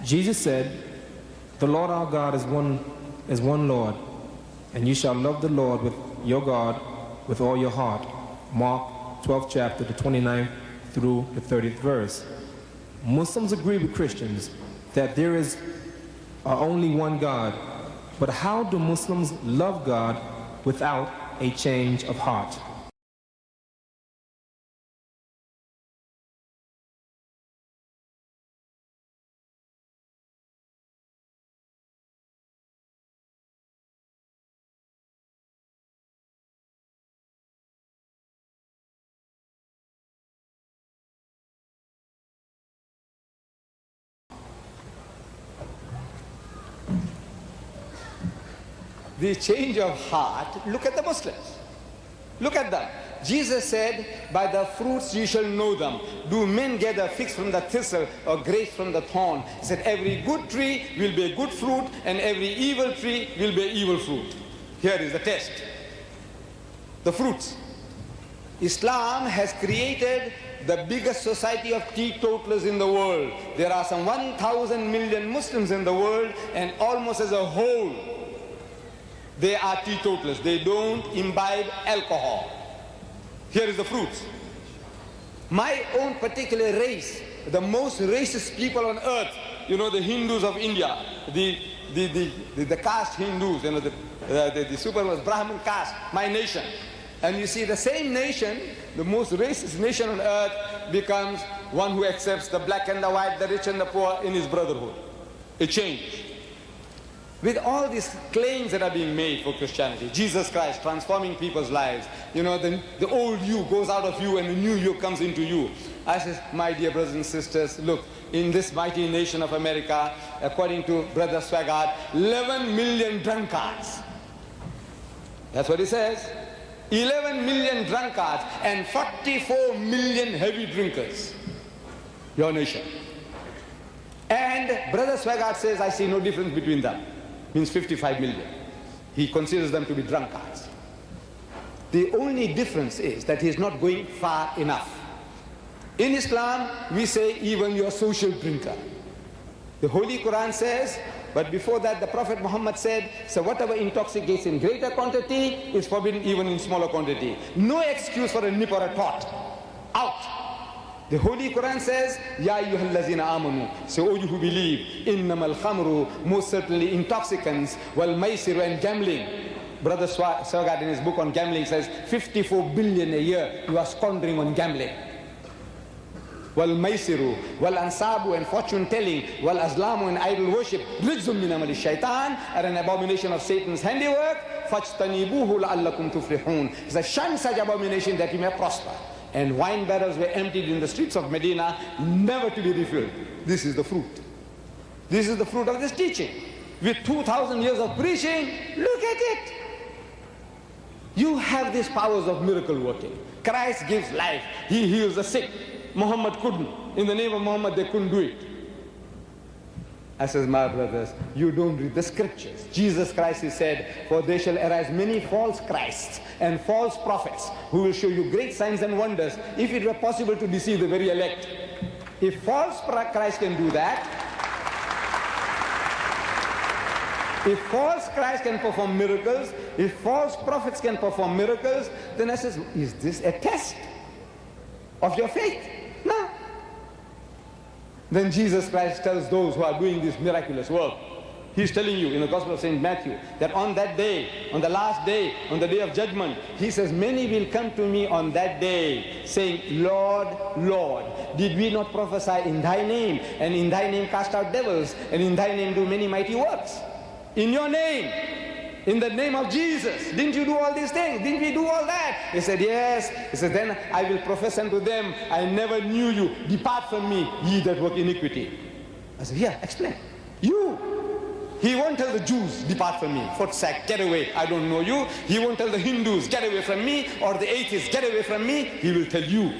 Jesus said, the Lord our God is one Lord, and you shall love the Lord with your God with all your heart. Mark 12th chapter, the 29th through the 30th verse. Muslims agree with Christians that there is only one God, but how do Muslims love God without a change of heart? The change of heart, look at the Muslims. Look at them. Jesus said, by the fruits you shall know them. Do men gather figs from the thistle or grapes from the thorn? He said, every good tree will bear good fruit and every evil tree will bear evil fruit. Here is the test. The fruits. Islam has created the biggest society of teetotalers in the world. There are some 1,000 million Muslims in the world, and almost as a whole, they are teetotalers. They don't imbibe alcohol. Here is the fruits. My own particular race, the most racist people on earth, you know, the Hindus of India, the caste Hindus, you know, the super Brahmin caste, my nation. And you see the same nation, the most racist nation on earth, becomes one who accepts the black and the white, the rich and the poor in his brotherhood. A change. With all these claims that are being made for Christianity, Jesus Christ transforming people's lives, you know, the old you goes out of you and the new you comes into you. I says, my dear brothers and sisters, look, in this mighty nation of America, according to Brother Swaggart, 11 million drunkards. That's what he says. 11 million drunkards and 44 million heavy drinkers. Your nation. And Brother Swaggart says, I see no difference between them. Means 55 million. He considers them to be drunkards. The only difference is that he is not going far enough. In Islam, we say even your social drinker. The Holy Quran says, but before that the Prophet Muhammad said, so whatever intoxicates in greater quantity is forbidden even in smaller quantity. No excuse for a nip or a tot. Out. The Holy Quran says, Ya ayyuhallazina amanu, so O you who believe, innamal khamru, most certainly intoxicants, wal maisiru, and gambling. Brother Swaggart in his book on gambling says 54 billion a year you are squandering on gambling. Wal maisiru, wal ansabu, and fortune telling, wal azlamu, and idol worship, rijzum min amali shaitan, are an abomination of Satan's handiwork. Fajtanibuhu la'allakum tuflihun. It's a shun such abomination that you may prosper. And wine barrels were emptied in the streets of Medina, never to be refilled. This is the fruit. This is the fruit of this teaching. With 2,000 years of preaching, look at it. You have these powers of miracle working. Christ gives life. He heals the sick. Muhammad couldn't. In the name of Muhammad, they couldn't do it. I says, my brothers, you don't read the scriptures. Jesus Christ, he said, for there shall arise many false Christs and false prophets who will show you great signs and wonders, if it were possible to deceive the very elect. If false Christ can do that, if false Christ can perform miracles, if false prophets can perform miracles, then I says, is this a test of your faith? No. Then Jesus Christ tells those who are doing this miraculous work, he's telling you in the Gospel of St. Matthew that on that day, on the last day, on the day of judgment, he says, many will come to me on that day saying, Lord, Lord, did we not prophesy in thy name, and in thy name cast out devils, and in thy name do many mighty works? In your name, in the name of Jesus, didn't you do all these things? Didn't we do all that? He said, yes. He said, then I will profess unto them, I never knew you. Depart from me, ye that work iniquity. I said, yeah, explain. You. He won't tell the Jews, depart from me. Footsack, get away, I don't know you. He won't tell the Hindus, get away from me, or the atheists, get away from me. He will tell you.